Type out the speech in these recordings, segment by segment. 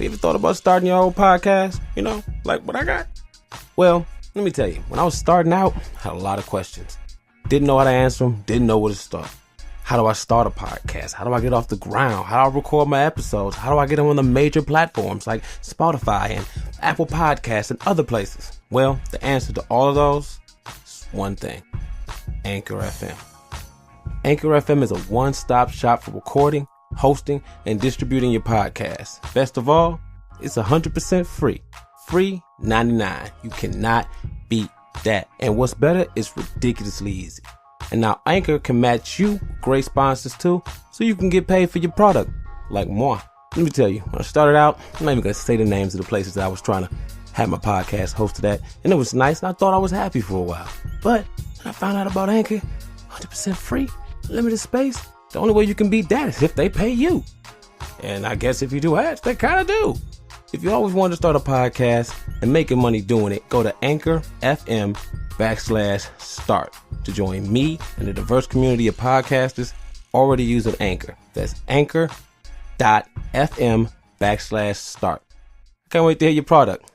You ever thought about starting your own podcast? You know, like what I got? Well, let me tell you, when I was starting out, I had a lot of questions. Didn't know how to answer them, didn't know where to start. How do I start a podcast? How do I get off the ground? How do I record my episodes? How do I get them on the major platforms like Spotify and Apple Podcasts and other places? Well, the answer to all of those is one thing: Anchor FM. Anchor FM is a one-stop shop for recording, hosting, and distributing your podcast. Best of all, it's 100% free. Free 99. You cannot beat that. And what's better, it's ridiculously easy. And now Anchor can match you with great sponsors too, so you can get paid for your product, like moi. Let me tell you, when I started out, I'm not even going to say the names of the places that I was trying to have my podcast hosted at, and it was nice, and I thought I was happy for a while. But when I found out about Anchor, 100% free, limited space, the only way you can beat that is if they pay you. And I guess if you do ads, they kind of do. If you always wanted to start a podcast and making money doing it, go to Anchor FM /start to join me and the diverse community of podcasters already using Anchor. That's anchor.fm /start. I can't wait to hear your product.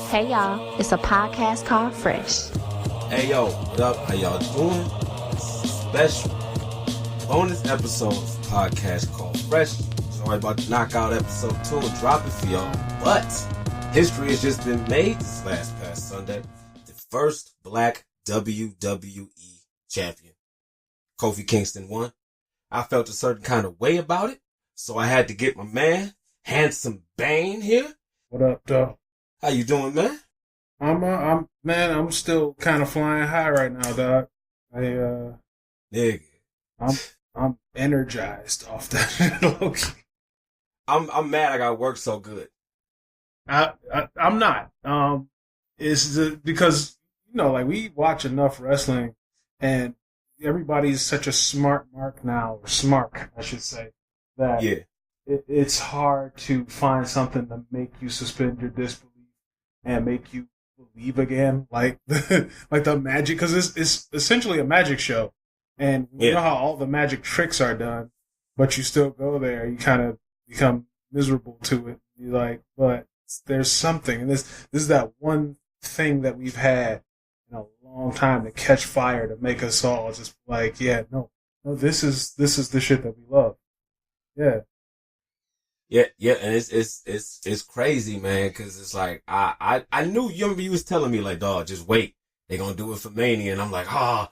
Hey y'all, it's a podcast called Fresh. Hey yo, what up? How y'all doing? Special bonus episode of the podcast called Fresh. Sorry about to knock out episode 2 and drop it for y'all. But history has just been made this past Sunday. The first black WWE champion, Kofi Kingston, won. I felt a certain kind of way about it, so I had to get my man, Handsome Bane, here. What up, though? How you doing, man? I'm still kind of flying high right now, dog. Nigga. I'm energized off that shit. I'm mad I got work so good. I'm not. Because, you know, like, we watch enough wrestling and everybody's such a smart mark now, or smart, I should say, that it's hard to find something to make you suspend your disbelief and make you believe again, like the magic, because it's essentially a magic show, and you know how all the magic tricks are done, but you still go there. You kind of become miserable to it. You're like, but there's something, and this is that one thing that we've had in a long time to catch fire, to make us all just like, no, this is the shit that we love. Yeah, and it's crazy, man, because it's like, I knew, you remember you was telling me, like, dog, just wait, they gonna do it for Mania, and I'm like, I'm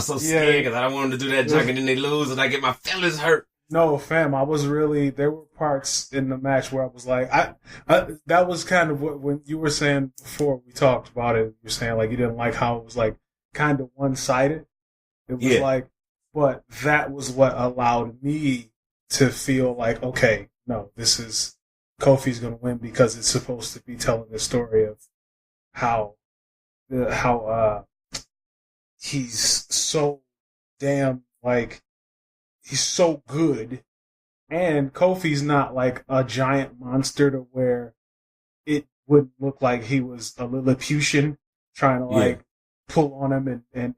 so scared, because I don't want them to do that junk, and then they lose, and I get my feelings hurt. No, fam, there were parts in the match where I was like, that was kind of what, when you were saying before we talked about it, you were saying, like, you didn't like how it was, like, kind of one-sided. It was like, but that was what allowed me to feel like, okay, no, this is Kofi's going to win, because it's supposed to be telling the story of how he's so damn, like, he's so good, and Kofi's not like a giant monster to where it would look like he was a Lilliputian trying to like pull on him and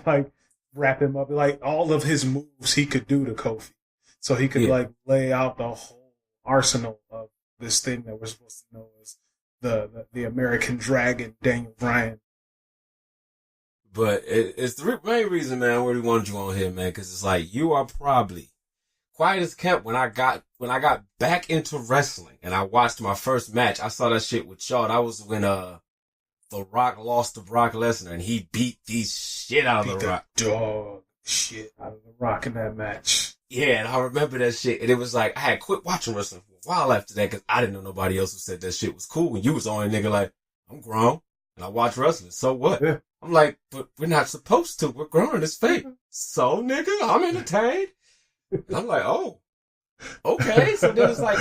like wrap him up. Like, all of his moves he could do to Kofi, so he could like lay out the whole arsenal of this thing that we're supposed to know as the American Dragon, Daniel Bryan. But it's the main reason, man, I really wanted you on here, man, because it's like, you are probably quiet as kept when I got back into wrestling and I watched my first match. I saw that shit with y'all. That was when The Rock lost to Brock Lesnar, and he beat the shit out of The Rock. Dog shit out of The Rock in that match. Yeah, and I remember that shit, and it was like, I had quit watching wrestling for a while after that, because I didn't know nobody else who said that shit was cool, and you was the only nigga like, I'm grown, and I watch wrestling, so what? Yeah. I'm like, but we're not supposed to, we're grown, it's fake. So, nigga, I'm entertained. And I'm like, oh, Okay, so then it's like,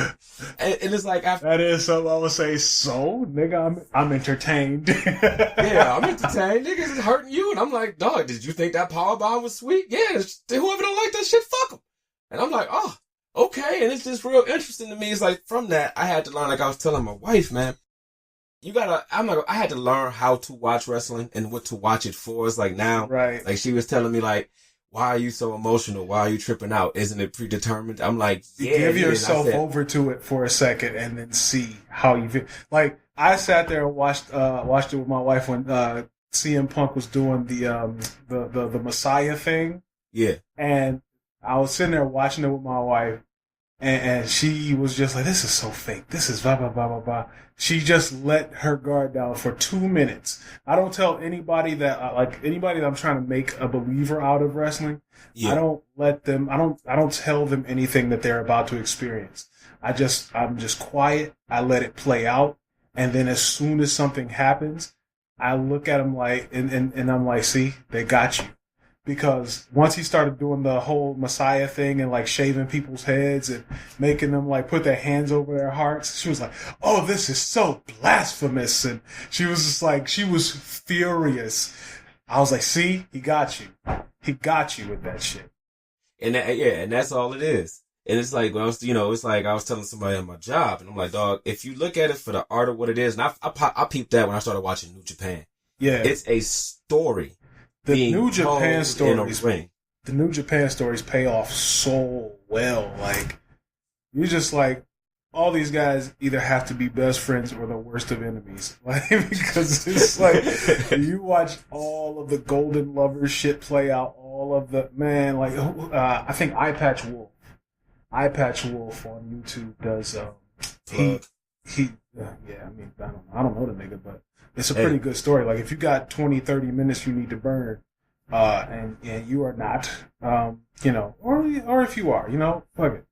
and it's like after that is something I would say. So, nigga, I'm entertained. yeah, I'm entertained. Niggas is hurting you, and I'm like, dog, did you think that powerbomb was sweet? Yeah, whoever don't like that shit, fuck them. And I'm like, oh, okay, and it's just real interesting to me. It's like from that, I had to learn. Like I was telling my wife, man, I had to learn how to watch wrestling and what to watch it for. It's like now, right? Like she was telling me, like, why are you so emotional? Why are you tripping out? Isn't it predetermined? I'm like, yeah. Give yourself over to it for a second and then see how you feel. Like, I sat there and watched it with my wife when CM Punk was doing the Messiah thing. Yeah. And I was sitting there watching it with my wife, and she was just like, this is so fake. This is blah, blah, blah, blah, blah. She just let her guard down for 2 minutes. I don't tell anybody that, anybody that I'm trying to make a believer out of wrestling, yeah. I don't tell them anything that they're about to experience. I'm just quiet. I let it play out. And then as soon as something happens, I look at them like, and I'm like, see, they got you. Because once he started doing the whole Messiah thing and like shaving people's heads and making them like put their hands over their hearts, she was like, oh, this is so blasphemous. And she was just like, she was furious. I was like, see, he got you. He got you with that shit. And and that's all it is. And it's like, it's like I was telling somebody on my job, and I'm like, dog, if you look at it for the art of what it is, and I peeped that when I started watching New Japan. Yeah. It's a story. The New Japan stories pay off so well. Like, you're just like, all these guys either have to be best friends or the worst of enemies. Like, because it's like, you watch all of the Golden Lovers shit play out, all of the, man, like, I think Eye Patch Wolf on YouTube does, I don't know the nigga, but it's a pretty good story. Like, if you got 20, 30 minutes you need to burn, and you are not, or if you are, fuck it.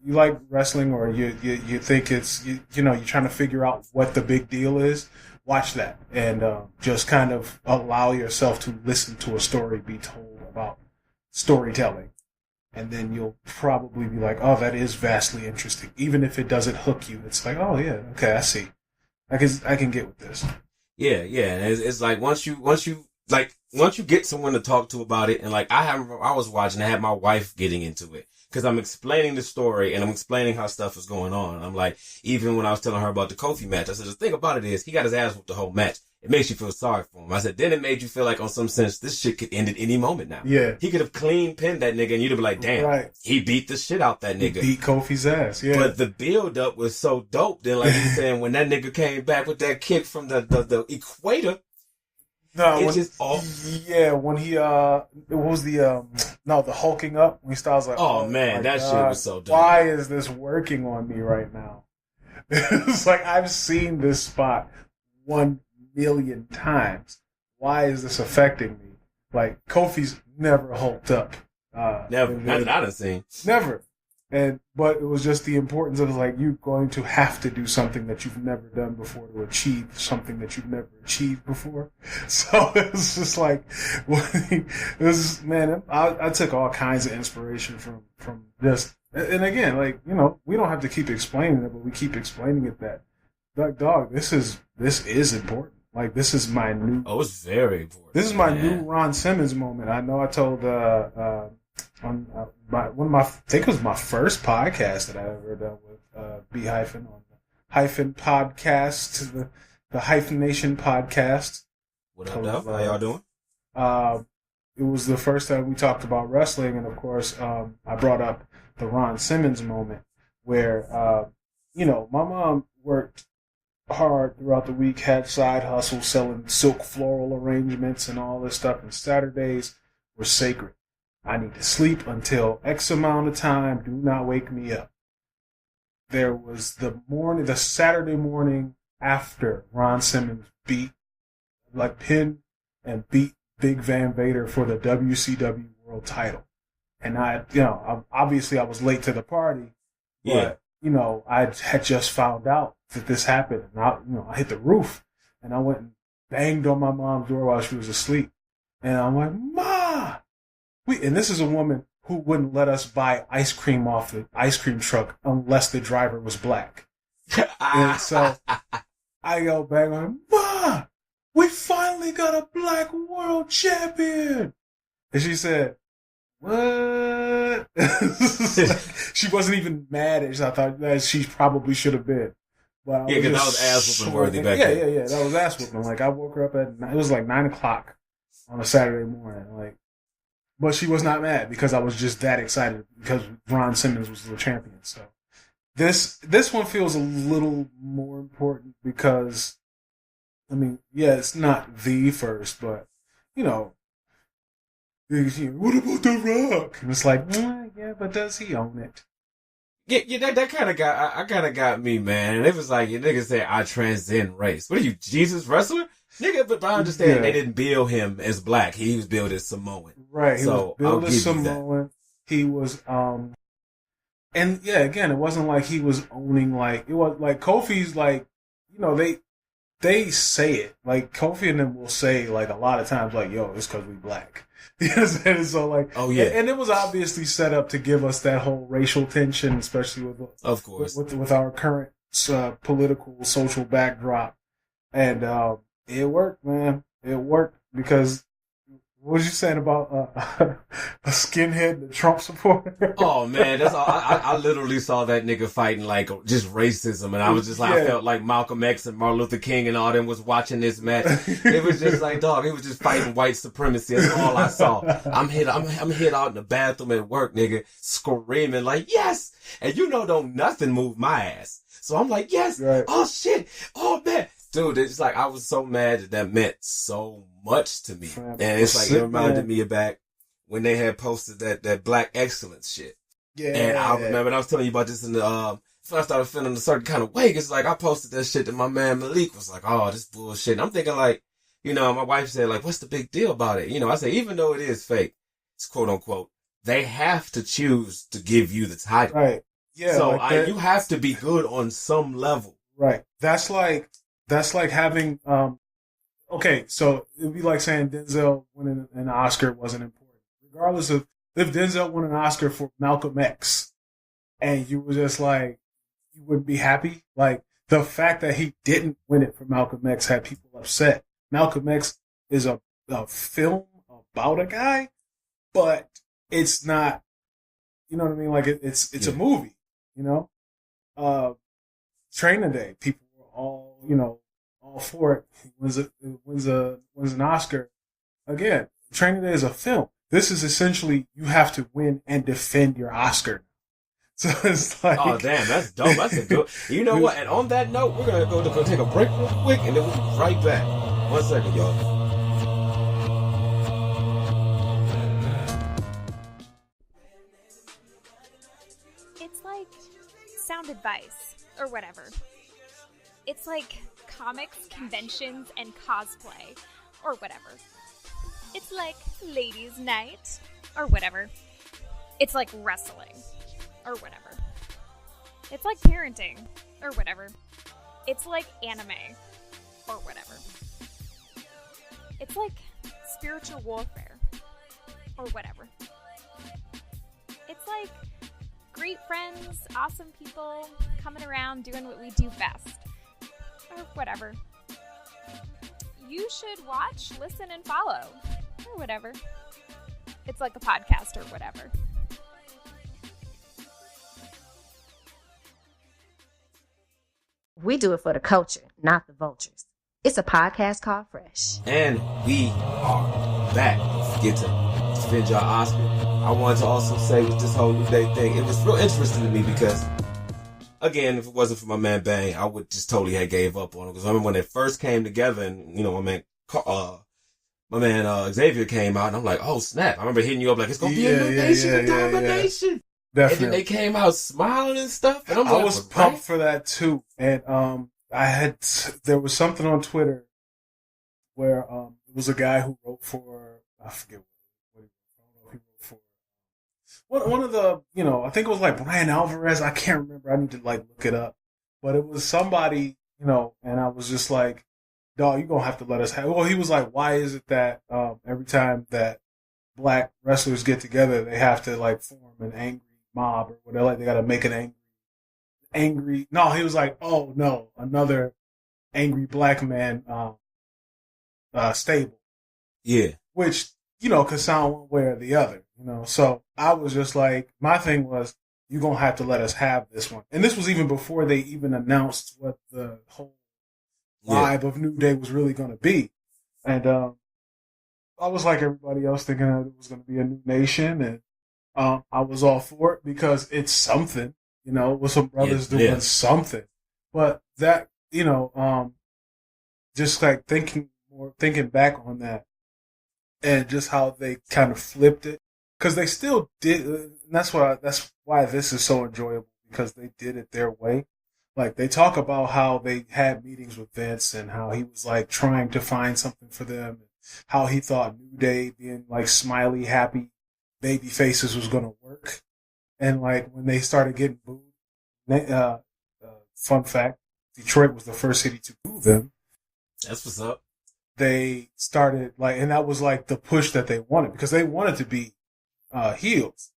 You like wrestling, or you think it's, you're trying to figure out what the big deal is, watch that. And, just kind of allow yourself to listen to a story be told about storytelling. And then you'll probably be like, oh, that is vastly interesting. Even if it doesn't hook you, it's like, oh yeah, okay, I see. I can get with this. Yeah. It's like once you get someone to talk to about it, and like I was watching, I had my wife getting into it because I'm explaining the story and I'm explaining how stuff is going on. And I'm like, even when I was telling her about the Kofi match, I said, the thing about it is he got his ass whooped the whole match. It makes you feel sorry for him. I said, then it made you feel like, on some sense, this shit could end at any moment now. Yeah. He could have clean pinned that nigga and you'd have been like, damn, right. He beat the shit out that nigga. He beat Kofi's ass, yeah. But the build up was so dope. Then, like he's saying, when that nigga came back with that kick from the equator, when he, it was the hulking up. When he starts like, oh man, that shit was so dope. Why is this working on me right now? It's like, I've seen this spot 1,000,000 times. Why is this affecting me? Like, Kofi's never hulked up. Never. Not that I've seen. Never. But it was just the importance of, like, you're going to have to do something that you've never done before to achieve something that you've never achieved before. So it was just like, I took all kinds of inspiration from this. And again, like, we don't have to keep explaining it, but we keep explaining it that, like, dog, this is important. Like, this is my new... Oh, it's very important. This is my new Ron Simmons moment. I know I told, I think it was my first podcast that I ever done with B Hyphen on the Hyphen podcast, the Hyphen Nation podcast. What up, Duff? How y'all doing? It was the first time we talked about wrestling, and of course, I brought up the Ron Simmons moment where, my mom worked hard throughout the week, had side hustles, selling silk floral arrangements and all this stuff, and Saturdays were sacred. I need to sleep until X amount of time. Do not wake me up. There was the Saturday morning after Ron Simmons pinned and beat Big Van Vader for the WCW World Title. And I was late to the party, but, I had just found out that this happened. And I hit the roof and I went and banged on my mom's door while she was asleep. And I'm like, Ma! And this is a woman who wouldn't let us buy ice cream off the ice cream truck unless the driver was black. And so I go back on, Ma, we finally got a black world champion. And she said, what? She wasn't even mad at it. I thought that she probably should have been. But yeah, because that was ass whooping worthy back then. Yeah, that was ass whooping. Like, I woke her up it was like 9 o'clock on a Saturday morning. Like, but she was not mad because I was just that excited because Ron Simmons was the champion. So this one feels a little more important because, I mean, yeah, it's not the first, but, you know, what about The Rock? And it's like, yeah, but does he own it? Yeah, that kind of got me, man. And it was like, your niggas say, I transcend race. What are you, Jesus wrestler? Nigga, but I understand they didn't build him as black. He was billed as Samoan. Right, he was billed as Samoan. He was, and yeah, again, it wasn't like he was owning, like, it was like Kofi's like, you know, they say it. Like, Kofi and them will say, like, a lot of times, like, yo, it's because we black. You know what I'm saying? So, like, oh, yeah. And it was obviously set up to give us that whole racial tension, especially with, of course, with our current political, social backdrop. And it worked, man. It worked because what was you saying about a skinhead, the Trump supporter? Oh man, that's all. I literally saw that nigga fighting like just racism, and I was just like, I felt like Malcolm X and Martin Luther King and all them was watching this match. It was just like, dog, it was just fighting white supremacy. That's all I saw. I'm hit out in the bathroom at work, nigga, screaming like, yes, and you know, don't nothing move my ass. So I'm like, yes, right. Oh shit, oh man. Dude, it's like, I was so mad that meant so much to me. And it's like, it reminded me of back when they had posted that Black Excellence shit. Yeah. And I remember, and I was telling you about this in the, when I started feeling a certain kind of way, it's like, I posted that shit to my man Malik was like, oh, this bullshit. And I'm thinking like, you know, my wife said like, what's the big deal about it? You know, I say, even though it is fake, it's quote unquote, they have to choose to give you the title. Right. Yeah. So like you have to be good on some level. Right. That's like having, okay, so it'd be like saying Denzel winning an Oscar wasn't important. Regardless of if Denzel won an Oscar for Malcolm X and you were just like, you wouldn't be happy. Like, the fact that he didn't win it for Malcolm X had people upset. Malcolm X is a film about a guy, but it's not, you know what I mean? Like, it's a movie, you know? Training Day, people were all, you know, all for it. Wins an Oscar. Again, Training Day is a film. This is essentially, you have to win and defend your Oscar. So it's like, oh damn, that's dope. That's a good. You know what? And on that note, we're gonna go take a break real quick, and then we'll be right back. 1 second, y'all. It's like sound advice or whatever. It's like comics, conventions, and cosplay, or whatever. It's like ladies' night, or whatever. It's like wrestling, or whatever. It's like parenting, or whatever. It's like anime, or whatever. It's like spiritual warfare, or whatever. It's like great friends, awesome people, coming around doing what we do best. Or whatever. You should watch, listen, and follow. Or whatever. It's like a podcast or whatever. We do it for the culture, not the vultures. It's a podcast called Fresh. And we are back. Don't forget to defend your Oscar. I wanted to also say with this whole New Day thing, it was real interesting to me because, again, if it wasn't for my man Bane, I would just totally have gave up on it. Because I remember when they first came together, and you know, my man Xavier came out, and I'm like, oh snap! I remember hitting you up like, it's gonna be a new nation domination. Definitely. And then they came out smiling and stuff, and I was pumped for that too. And there was something on Twitter where it was a guy who wrote for, I forget what he wrote for. One of the, you know, I think it was like Brian Alvarez. I can't remember. I need to like look it up. But it was somebody, you know, and I was just like, dog, you're going to have to let us have. Well, he was like, why is it that every time that black wrestlers get together, they have to like form an angry mob or whatever. Like they got to make an angry. No, he was like, oh no, another angry black man stable. Yeah. Which, could sound one way or the other, So I was just like, my thing was, you're going to have to let us have this one. And this was even before they even announced what the whole vibe of New Day was really going to be. And I was like everybody else thinking that it was going to be a new nation. And I was all for it because it's something, with some brothers doing something. But that, just like thinking back on that and just how they kind of flipped it. Because they still did, and that's why this is so enjoyable, because they did it their way. Like, they talk about how they had meetings with Vince and how he was, like, trying to find something for them, and how he thought New Day being, like, smiley, happy baby faces was going to work. And, like, when they started getting booed, fun fact, Detroit was the first city to boo them. That's what's up. They started, like, and that was, like, the push that they wanted, because they wanted to be heels.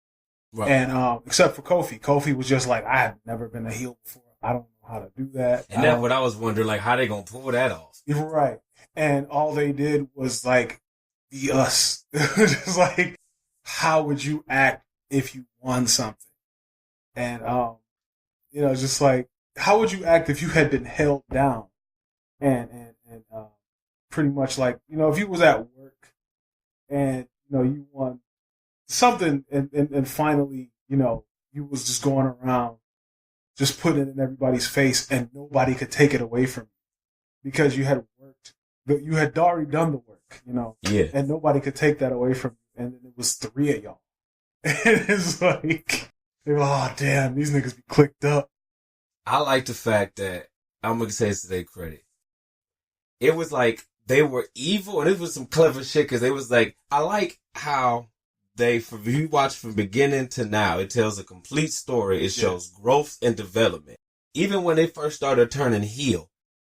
Right. And except for Kofi. Kofi was just like, I have never been a heel before. I don't know how to do that. And that's what I was wondering, like, how they gonna pull that off? Right. And all they did was, like, be us. Just like, how would you act if you won something? And, just like, how would you act if you had been held down? And pretty much like, if you was at work and, you won something and finally, you was just going around just putting it in everybody's face and nobody could take it away from you because you had worked, you had already done the work, and nobody could take that away from you. And it was 3 of y'all. And it's like, they were, oh damn, these niggas be clicked up. I like the fact that, I'm going to say this to their credit, it was like they were evil, and it was some clever shit, because they was like, I like how if you watch from beginning to now, it tells a complete story. It shows growth and development. Even when they first started turning heel,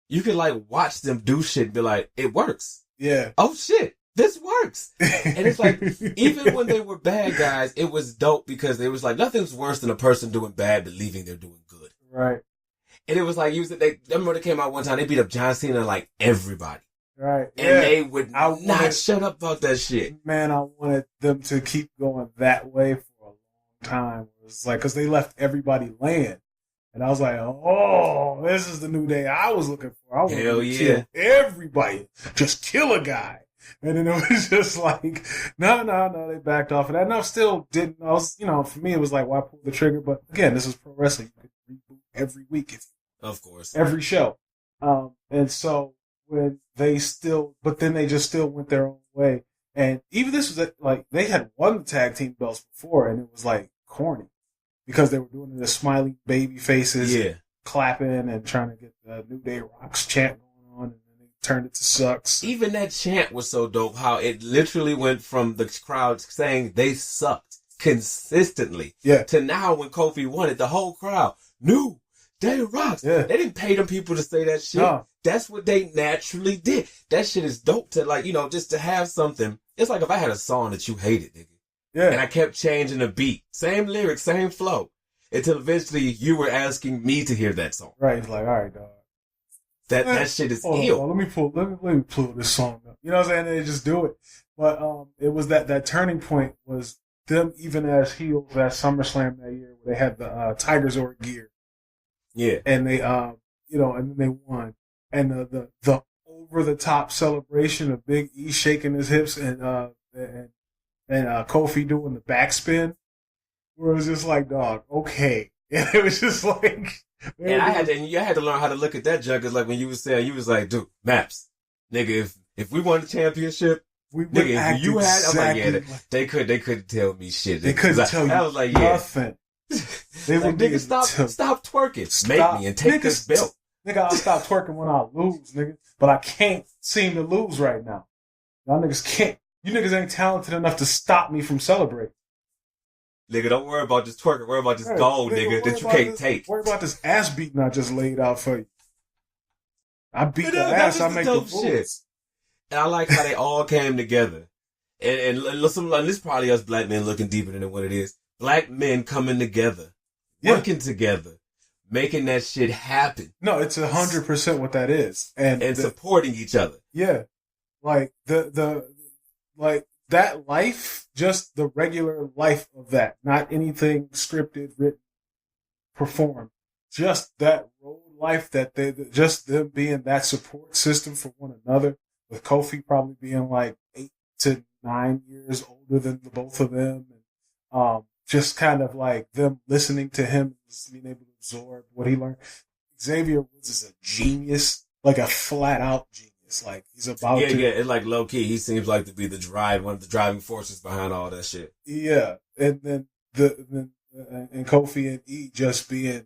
you could like watch them do shit and be like, it works. Yeah. Oh shit, this works. And it's like, even when they were bad guys, it was dope because they was like, nothing's worse than a person doing bad believing they're doing good. Right. And it was like, I remember they came out one time, they beat up John Cena like everybody. Right. And they would not shut up about that shit. Man, I wanted them to keep going that way for a long time. It was like, because they left everybody laying. And I was like, oh, this is the New Day I was looking for. I wanted to kill everybody. Just kill a guy. And then it was just like, no, they backed off of that. And I still didn't, for me, it was like, why pull the trigger? But again, this is pro wrestling. You could reboot every week. Of course. Every show. And so, when but then they just still went their own way. And even this was like, they had won the tag team belts before, and it was like corny because they were doing the smiley baby faces, clapping and trying to get the New Day Rocks chant going on, and then they turned it to sucks. Even that chant was so dope, how it literally went from the crowd saying they sucked consistently to now when Kofi won it, the whole crowd, New Day Rocks. Yeah. They didn't pay them people to say that shit. No. That's what they naturally did. That shit is dope to like, just to have something. It's like if I had a song that you hated, nigga. Yeah. And I kept changing the beat. Same lyrics, same flow. Until eventually you were asking me to hear that song. Right. It's like, all right, dog. That shit is ill. Let me pull this song up. You know what I'm saying? They just do it. But it was that turning point was them even as heels at SummerSlam that year where they had the Tigers or gear. Yeah. And they and then they won. And the over the top celebration of Big E shaking his hips and Kofi doing the backspin, where it was just like, dog, okay. And it was just like, and I had to learn how to look at that junk. Cause like when you was saying, you was like, dude, Maps, nigga, if we won the championship, nigga, if you had, I'm like, yeah, they couldn't tell me shit. They couldn't tell you. I was like, nothing. They like, nigga, stop twerking, make me and take this belt. Nigga, I'll stop twerking when I lose, nigga. But I can't seem to lose right now. Y'all niggas can't. You niggas ain't talented enough to stop me from celebrating. Nigga, don't worry about this twerking. Worry about this gold, nigga, that you can't take. Worry about this ass beating I just laid out for you. I beat the ass, I make the moves. And I like how they all came together. and listen, this is probably us black men looking deeper than what it is. Black men coming together, working together, making that shit happen. No, it's 100% what that is, and supporting each other. Yeah, like like that life, just the regular life of that, not anything scripted, written, performed. Just that road life that just them being that support system for one another. With Kofi probably being like 8 to 9 years older than the both of them, and just kind of like them listening to him, just being able to absorb what he learned. Xavier Woods is a genius, like a flat out genius. Like he's about to. Yeah, it's like low key. He seems like to be one of the driving forces behind all that shit. Yeah, and then and Kofi and E just being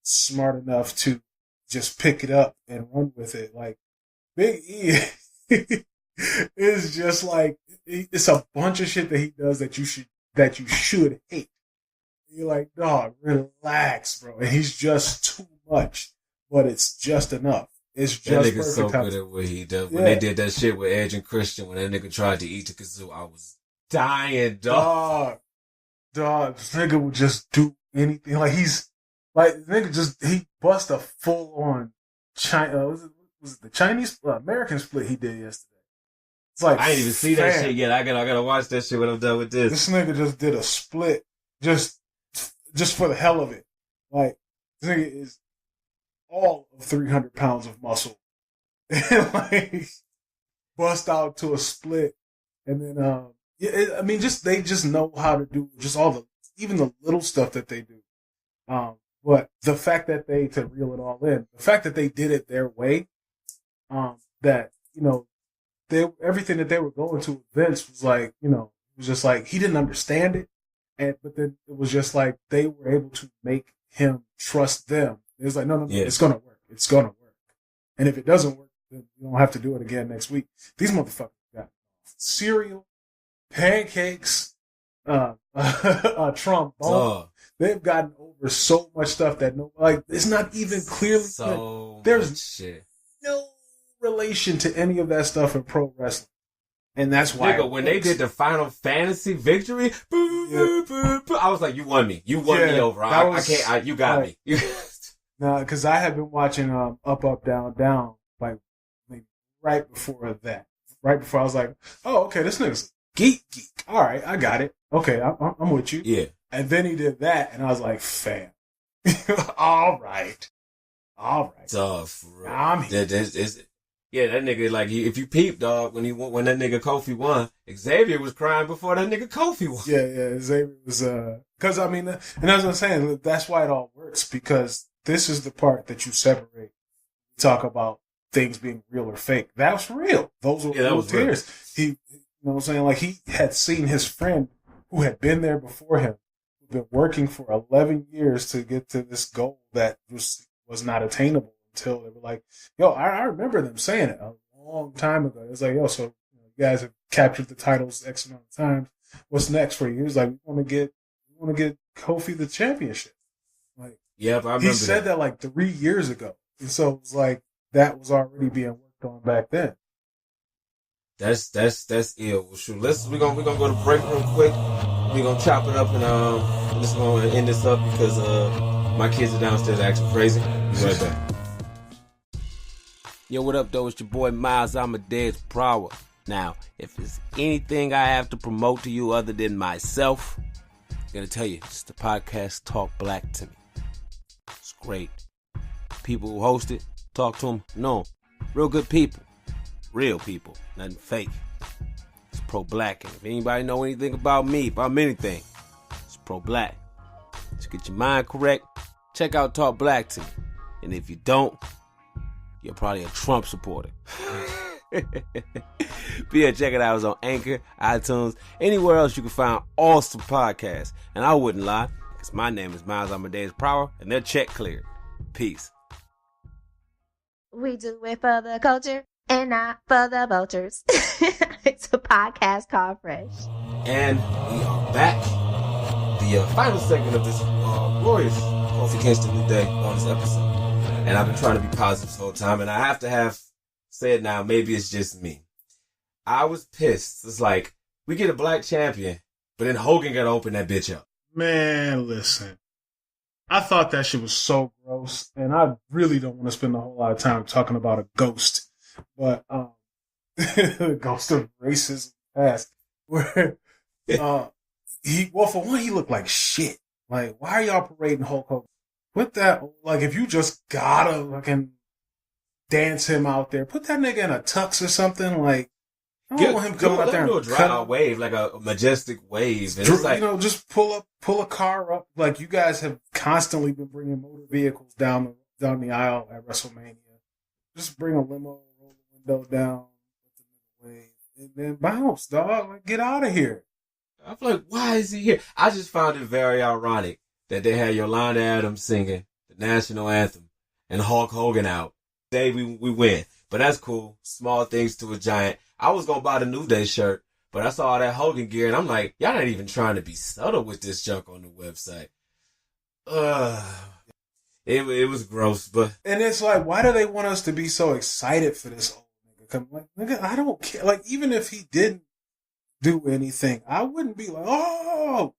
smart enough to just pick it up and run with it. Like Big E is just like, it's a bunch of shit that he does that you should hate. You're like, dog, relax, bro. And he's just too much, but it's just enough. It's just that nigga's so good at what he does. When they did that shit with Edge and Christian, when that nigga tried to eat the kazoo, I was dying, dog. Dog, this nigga would just do anything. Like he bust a full on China. Was it the Chinese American split he did yesterday? It's like I didn't even see that shit yet. I gotta watch that shit when I'm done with this. This nigga just did a split just for the hell of it. Like this nigga is all of 300 pounds of muscle, and like bust out to a split, and then they just know how to do just even the little stuff that they do. But the fact that to reel it all in, the fact that they did it their way, that, everything that they were going to Vince was like, it was just like, he didn't understand it. But then it was just like, they were able to make him trust them. It was like, no, it's going to work. It's going to work. And if it doesn't work, then you don't have to do it again next week. These motherfuckers got cereal, pancakes, trombone. They've gotten over so much stuff that it's not even clearly there's no relation to any of that stuff in pro wrestling, and that's why. Nigga, when they did the Final Fantasy victory, I was like, "You won me. You won me over. I can't. You got me." No, because I had been watching Up Up Down Down like maybe right before that. Right before I was like, "Oh, okay, this nigga's geek. All right, I got it. Okay, I'm with you." Yeah. And then he did that, and I was like, fam. All right. Tough, bro. I'm here. That nigga, like, if you peep, dog, when that nigga Kofi won, Xavier was crying before that nigga Kofi won. Yeah, Xavier was, because, and that's what I'm saying, that's why it all works, because this is the part that you separate. Talk about things being real or fake. That was real. Those were real tears. Real. He, what I'm saying, like, he had seen his friend who had been there before him, been working for 11 years to get to this goal that was not attainable until they were like, yo, I remember them saying it a long time ago. It was like, yo, so you guys have captured the titles X amount of times. What's next for you? He was like, we want to get Kofi the championship. Like, yeah, I remember he said that like 3 years ago. And so it was like, that was already being worked on back then. That's ill. Well, shoot, we're gonna go to break real quick. We're gonna chop it up and just gonna end this up because my kids are downstairs acting crazy. Be right back. Yo, what up, though? It's your boy Miles Amadeus Prower. Now, if there's anything I have to promote to you other than myself, I'm gonna tell you, it's the podcast Talk Black to Me. It's great. People who host it, talk to them, know them. Real good people. Real people, nothing fake. It's pro-black. And if anybody know anything about me, about anything, it's pro-black. Just get your mind correct. Check out Talk Black to Me. And if you don't, you're probably a Trump supporter. Be here, check it out. It's on Anchor, iTunes, anywhere else you can find awesome podcasts. And I wouldn't lie, because my name is Miles Amadeus Prower, and they're check cleared. Peace. We do it for the culture. And not for the vultures. It's a podcast called Fresh. And we are back. The final segment of this glorious Kofi Kingston New Day on this episode. And I've been trying to be positive this whole time. And I have to say it now. Maybe it's just me. I was pissed. It's like, we get a black champion, but then Hogan got to open that bitch up. Man, listen. I thought that shit was so gross, and I really don't want to spend a whole lot of time talking about a ghost. But, the ghost of racism past. Where, well, for one, he looked like shit. Like, why are y'all parading Hulk Hogan? Put that, like, if you just gotta fucking dance him out there, put that nigga in a tux or something. Like, I don't want him coming out there and do a dry wave, like a majestic wave. And it's like, just pull a car up. Like, you guys have constantly been bringing motor vehicles down the aisle at WrestleMania. Just bring a limo, roll the window down, wave, and then bounce, dog. Like, get out of here. I'm like, why is he here? I just found it very ironic that they had Yolanda Adams singing the national anthem and Hulk Hogan out. Day we win. But that's cool. Small things to a giant. I was going to buy the New Day shirt, but I saw all that Hogan gear, and I'm like, y'all not even trying to be subtle with this junk on the website. It was gross, but... And it's like, why do they want us to be so excited for this old nigga? Like, nigga, I don't care. Like, even if he didn't do anything, I wouldn't be like, oh...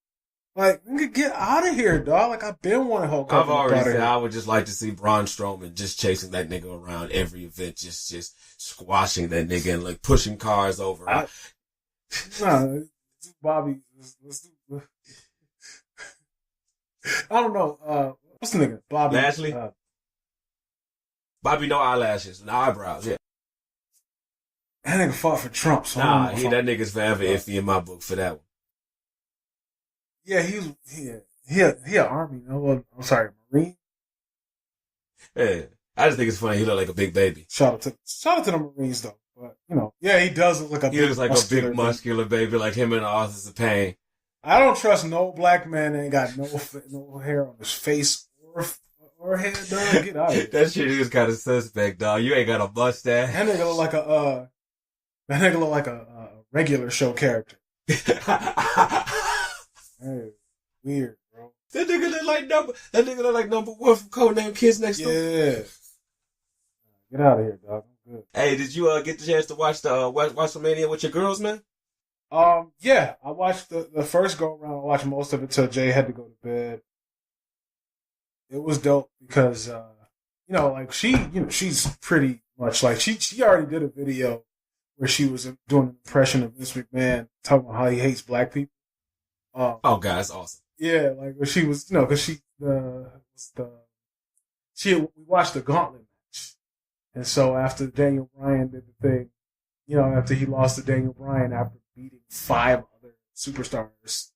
Like, nigga, get out of here, dog. Like, I've been wanting Hulk Hogan. I've already said I would just like to see Braun Strowman just chasing that nigga around every event, just squashing that nigga and like pushing cars over. Bobby, let's do. I don't know. What's the nigga? Bobby Lashley. Bobby, no eyelashes, no eyebrows. Yeah. That nigga fought for Trump. So that nigga's forever iffy in my book for that one. Yeah, he an army. No, I'm sorry, Marine. Yeah, I just think it's funny. He look like a big baby. Shout out to the Marines though. But yeah, he does look like a. He looks like a big muscular baby, like him in the Authors of Pain. I don't trust no black man that ain't got no hair on his face or head. Dog, get out of here. That shit is kind of suspect, dog. You ain't got a mustache. That nigga look like a regular show character. Hey, weird, bro. That nigga look like number one from Codename Kids Next Door. Yeah. Get out of here, dog. I'm good. Hey, did you get the chance to watch the Wrestlemania with your girls, man? Yeah. I watched the first go around. I watched most of it till Jay had to go to bed. It was dope because she's pretty much like she already did a video where she was doing an impression of Vince McMahon talking about how he hates black people. Oh, God, that's awesome. Yeah, like when she was, because we watched the Gauntlet match, and so after Daniel Bryan did the thing, after he lost to Daniel Bryan after beating 5 other superstars,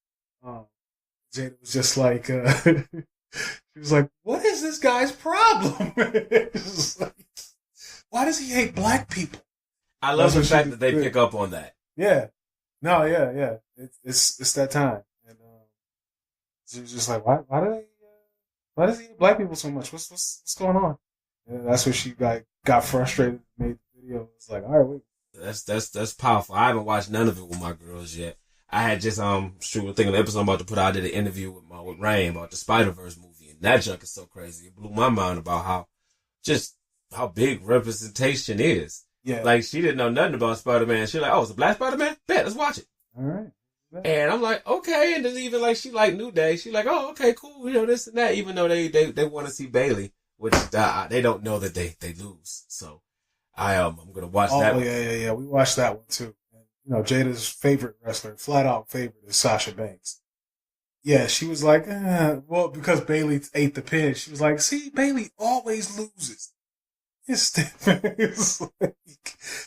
Jada was just like, she was like, "What is this guy's problem? Like, why does he hate black people?" I love the fact that they pick up on that. Yeah. No, yeah. It's that time. And she was just like, why does he hate black people so much? What's going on? And that's when she got frustrated and made the video. It's like, all right, wait. That's powerful. I haven't watched none of it with my girls yet. I had just thinking of the episode I'm about to put out. I did an interview with Rain about the Spider-Verse movie, and that junk is so crazy. It blew my mind about how big representation is. Yeah. Like, she didn't know nothing about Spider-Man. She was like, oh, it's a black Spider-Man? Bet, let's watch it. All right. And I'm like, okay. And then even she like New Day. She like, oh, okay, cool. This and that. Even though they want to see Bailey, which they don't know that they lose. So I'm going to watch that one. Yeah. We watched that one too. And, Jada's favorite wrestler, flat out favorite, is Sasha Banks. Yeah, she was like, because Bailey ate the pin. She was like, see, Bailey always loses. It's like,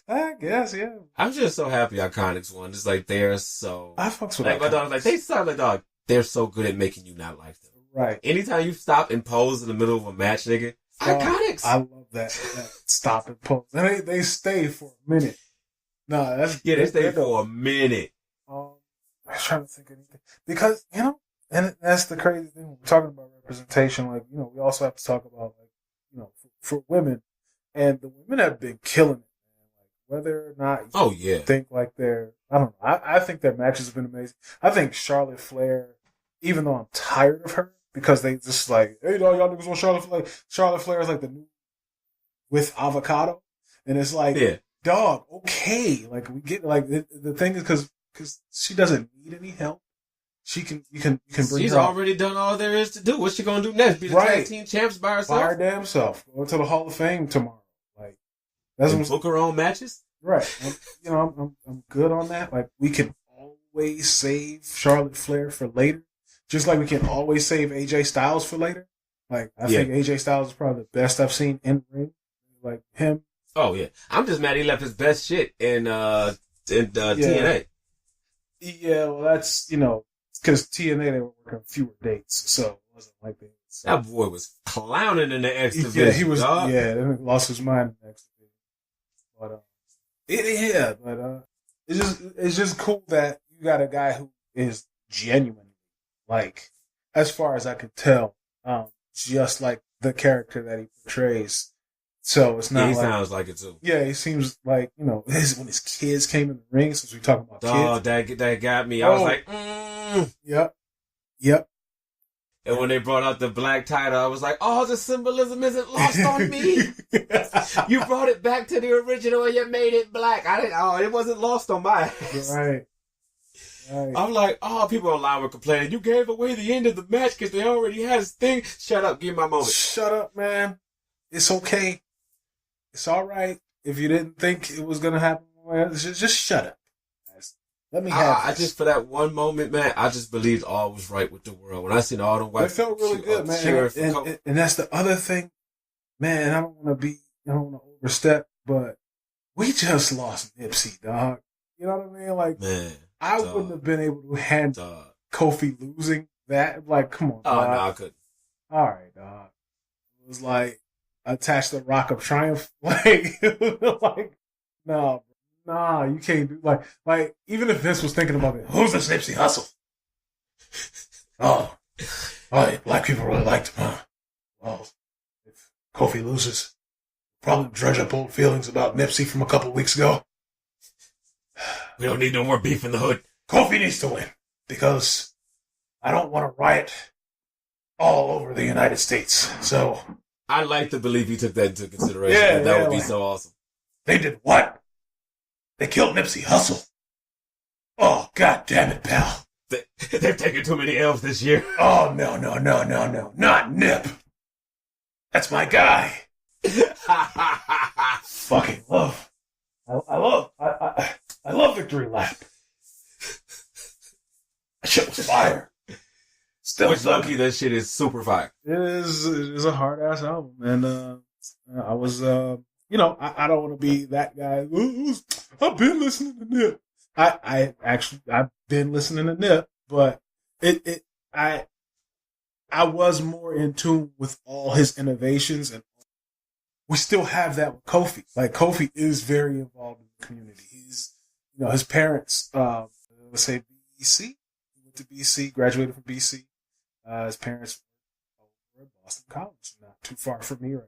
I guess, yeah. I'm just so happy Iconics won. It's like they're so. I fucks with like my dog's like they sound like dog. They're so good at making you not like them. Right. Anytime you stop and pose in the middle of a match, nigga, Iconics. I love that stop and pose. And they stay for a minute. No, they stay for a minute. I was trying to think of anything because and that's the crazy thing. We're talking about representation. Like we also have to talk about for women. And the women have been killing it, man. Like, whether or not you think like they're, I don't know. I think their matches have been amazing. I think Charlotte Flair, even though I'm tired of her, because they just like, hey, y'all niggas want Charlotte Flair. Charlotte Flair is like the new with avocado. And it's like, dog, okay. Like, we get, like, the thing is, because she doesn't need any help. You can bring She's her already done all there is to do. What's she gonna do next? Be the tag team champs by herself? By her damn self. Go to the Hall of Fame tomorrow. Like, that's and book her own matches? Right. I'm good on that. Like, we can always save Charlotte Flair for later. Just like we can always save AJ Styles for later. Like, I think AJ Styles is probably the best I've seen in the ring. Like, him. Oh, yeah. I'm just mad he left his best shit in TNA. Yeah, well, that's, because TNA, they were working fewer dates, so it wasn't like they... That boy was clowning in the X division. Yeah, he was, then he lost his mind in the X division. But, it's just cool that you got a guy who is genuine, like, as far as I could tell, just like the character that he portrays. So it's not he sounds like it too. Yeah, he seems like, when his kids came in the ring, since we talking about kids. Oh, that got me. I was like, Yep. And when they brought out the black title, I was like, oh, the symbolism isn't lost on me. You brought it back to the original and you made it black. It wasn't lost on my ass. Right. I'm like, people online were complaining. You gave away the end of the match because they already had his thing. Shut up. Give me my moment. Shut up, man. It's okay. It's all right. If you didn't think it was going to happen, just shut up. Let me have I just, for that one moment, man, I just believed all was right with the world. When I seen all the white it felt really good, man. And that's the other thing, man. I don't want to overstep, but we just lost Nipsey, dog. You know what I mean? Like, man, I wouldn't have been able to handle Kofi losing that. Like, come on, dog. Oh, no, I couldn't. All right, dog. It was like, attach the Rock of Triumph. Like, no, nah, you can't do like even if Vince was thinking about it, who's this Nipsey Hussle? Black people really liked him, huh? Well, if Kofi loses, probably dredge up old feelings about Nipsey from a couple weeks ago. We don't need no more beef in the hood. Kofi needs to win because I don't want to riot all over the United States. So I like to believe he took that into consideration. That would be so awesome. They did what? They killed Nipsey Hussle. Oh, God damn it, pal. They've taken too many L's this year. Oh, no. Not Nip. That's my guy. Fucking love. I love Victory Lap. That shit was fire. Still lucky that shit is super fire. It is a hard-ass album. And I was... I don't want to be that guy. I've been listening to Nip. I've been listening to Nip, but I was more in tune with all his innovations, and we still have that with Kofi. Like, Kofi is very involved in the community. He's, his parents, let's say BC. He went to BC, graduated from BC. His parents were at Boston College, not too far from me right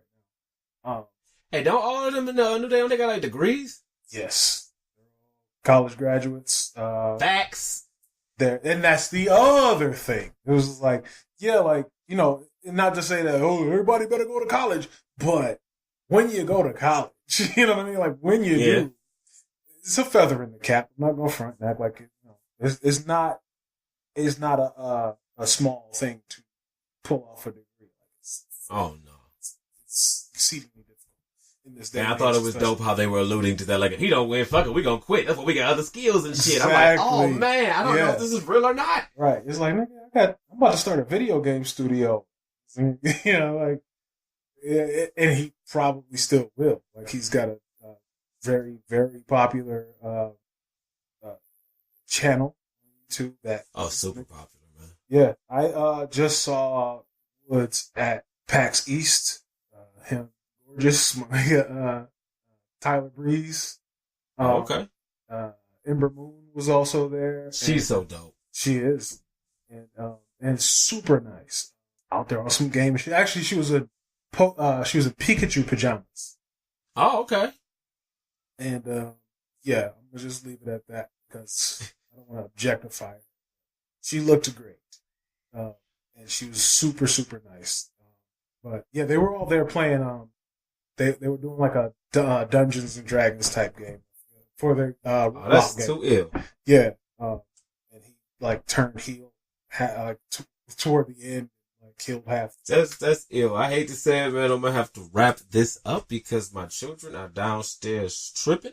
now. Hey, don't all of them in New Day, they got like degrees? Yes. College graduates. Facts. And that's the other thing. It was like, not to say that, everybody better go to college, but when you go to college, you know what I mean? Like, when you do, it's a feather in the cap. I'm not going to front and act like it, it's not a small thing to pull off a degree. Oh, no. It's exceedingly difficult. And I thought it was dope how they were alluding to that. Like, if he don't win, fuck it, we gonna quit. That's what we got other skills and shit. Exactly. I'm like, oh man, I don't know if this is real or not. Right. It's like, nigga, I'm about to start a video game studio. And he probably still will. Like, he's got a very, very popular channel too. Super popular, man. Yeah. I just saw Woods at PAX East. Him. Just Tyler Breeze. Okay. Ember Moon was also there. She's so dope. She is, and super nice. Out there on some games. Actually, she was a Pikachu pajamas. Oh, okay. And I'm gonna just leave it at that because I don't want to objectify her. She looked great, and she was super, super nice. But yeah, they were all there playing. They were doing like a Dungeons and Dragons type game for the that's game. too ill. Yeah, and he like turned heel toward the end, like killed half. That's ill. I hate to say it, man. I'm gonna have to wrap this up because my children are downstairs tripping.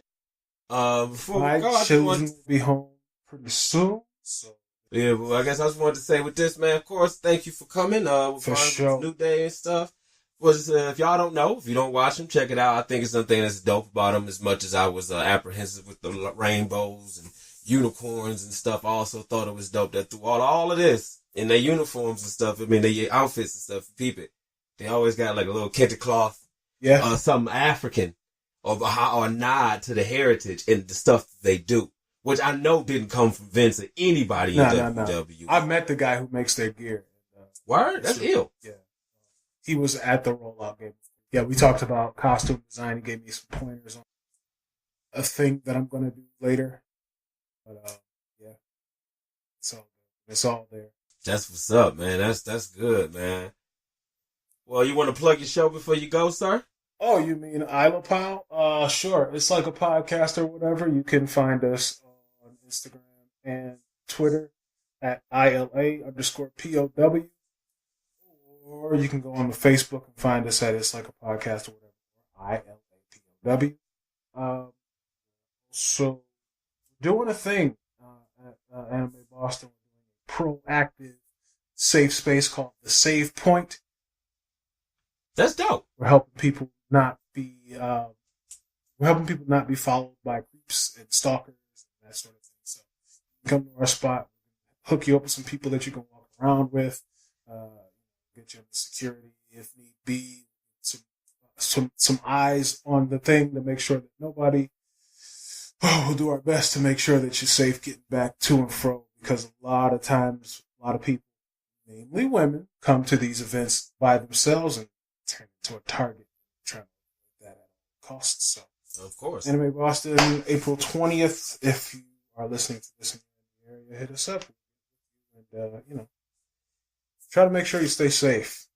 Before my we go, children will be home pretty soon. So yeah, well, I guess I just wanted to say with this, man. Of course, thank you for coming. For sure. New Day and stuff. Was if y'all don't know, if you don't watch them, check it out. I think it's something that's dope about them. As much as I was apprehensive with the rainbows and unicorns and stuff, I also thought it was dope that through all of this in their uniforms and stuff, I mean their outfits and stuff, peep it. They always got like a little kente cloth, something African, or a nod to the heritage and the stuff that they do, which I know didn't come from Vince or anybody in WWE. I met the guy who makes their gear. Word? That's ill. Yeah. He was at the rollout game. Yeah, we talked about costume design. He gave me some pointers on a thing that I'm going to do later. But, yeah. It's all there. That's what's up, man. That's good, man. Well, you want to plug your show before you go, sir? Oh, you mean ILAPOW? Sure. It's like a podcast or whatever. You can find us on Instagram and Twitter at ILA_POW. Or you can go on the Facebook and find us at It's Like a Podcast or whatever. ILAPOW. So, doing a thing at Anime Boston. We're doing a proactive safe space called The Save Point. That's dope. We're helping people not be followed by creeps and stalkers and that sort of thing. So, come to our spot, hook you up with some people that you can walk around with. Get you into security if need be. Some eyes on the thing to make sure that nobody. We'll do our best to make sure that you're safe getting back to and fro, because a lot of times, a lot of people, namely women, come to these events by themselves and turn into a target, trying to do that at all costs. So, of course, Anime Boston, April 20th. If you are listening to this in the area, hit us up, and try to make sure you stay safe.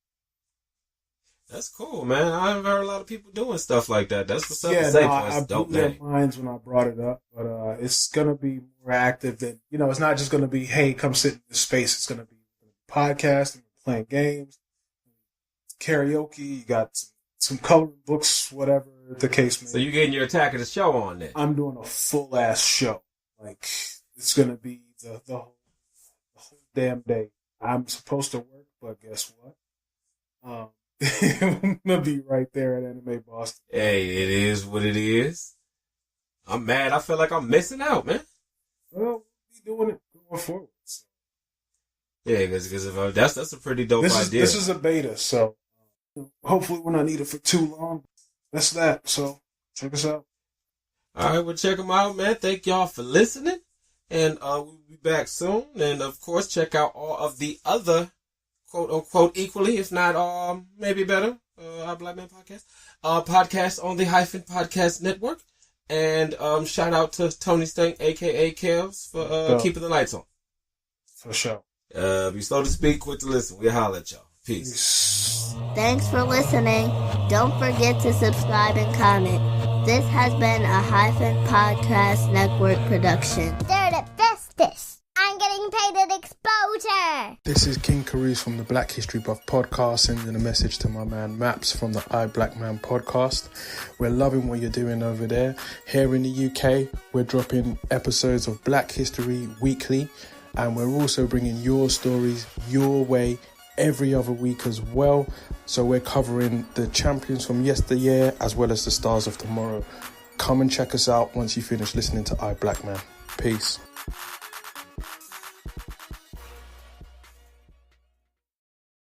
That's cool, man. I've heard a lot of people doing stuff like that. That's what's up. Yeah, I blew their minds when I brought it up, but it's gonna be more active than it's not just gonna be, hey, come sit in this space. It's gonna be podcasting, playing games, karaoke. You got some coloring books, whatever the case may be. So you're getting your Attack of the Show on then? I'm doing a full ass show. Like it's gonna be the whole damn day. I'm supposed to work, but guess what? I'm gonna be right there at Anime Boston. Hey, it is what it is. I'm mad. I feel like I'm missing out, man. Well, we'll be doing it going forward. So. Yeah, because if that's a pretty dope idea. This is a beta, so hopefully we're not needed for too long. That's that. So check us out. All right, well, check them out, man. Thank y'all for listening. And we'll be back soon. And, of course, check out all of the other, quote-unquote, equally, if not maybe better, our Black Man Podcast. Podcasts on the Hyphen Podcast Network. And shout out to Tony Stank, a.k.a. Kels, for keeping the lights on. For sure. Be slow to speak, quick to listen. We'll holler at y'all. Peace. Thanks for listening. Don't forget to subscribe and comment. This has been a Hyphen Podcast Network production. They're the bestest. I'm getting paid at exposure. This is King Caruso from the Black History Buff podcast, sending a message to my man Maps from the I Black Man podcast. We're loving what you're doing over there. Here in the UK, we're dropping episodes of Black History weekly, and we're also bringing your stories your way every other week as well. So we're covering the champions from yesteryear as well as the stars of tomorrow. Come and check us out once you finish listening to I Black Man. Peace.